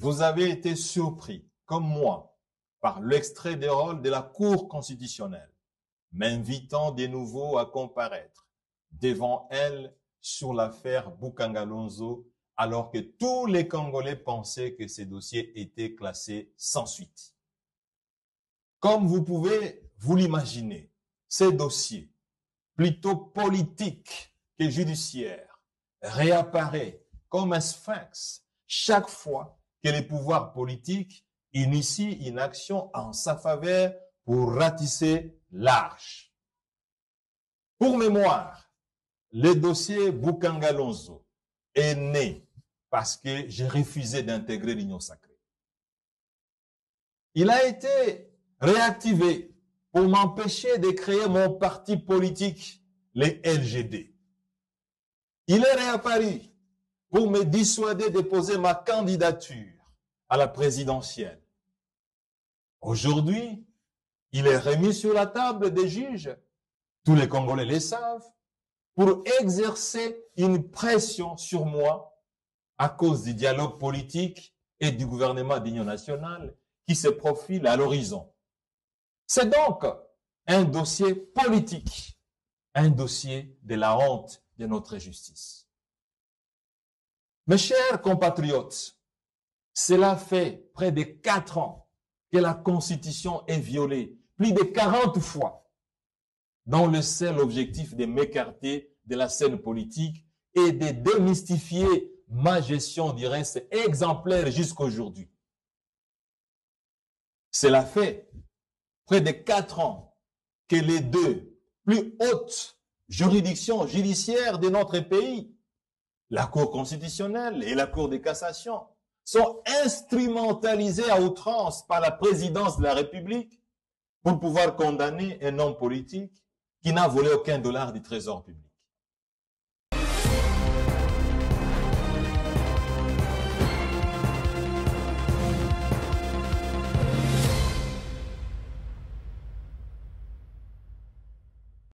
vous avez été surpris, comme moi, par l'extrait des rôles de la Cour constitutionnelle, m'invitant de nouveau à comparaître devant elle sur l'affaire Boukangalonzo, alors que tous les Congolais pensaient que ces dossiers étaient classés sans suite. Comme vous pouvez vous l'imaginer, ces dossiers, plutôt politiques que judiciaires, réapparaissent comme un sphinx chaque fois que les pouvoirs politiques initient une action en sa faveur pour ratisser l'arche. Pour mémoire, le dossier Boukangalonzo est né parce que j'ai refusé d'intégrer l'Union sacrée. Il a été réactivé pour m'empêcher de créer mon parti politique, les LGD. Il est réapparu pour me dissuader de poser ma candidature à la présidentielle. Aujourd'hui, il est remis sur la table des juges, tous les Congolais le savent, pour exercer une pression sur moi à cause du dialogue politique et du gouvernement d'union nationale qui se profile à l'horizon. C'est donc un dossier politique, un dossier de la honte de notre justice. Mes chers compatriotes, cela fait près de 4 ans que la Constitution est violée, plus de 40 fois, dans le seul objectif de m'écarter de la scène politique et de démystifier ma gestion du reste exemplaire jusqu'à aujourd'hui. Cela fait près de 4 ans que les deux plus hautes juridictions judiciaires de notre pays, la Cour constitutionnelle et la Cour de cassation, sont instrumentalisées à outrance par la présidence de la République pour pouvoir condamner un homme politique qui n'a volé aucun dollar du trésor public.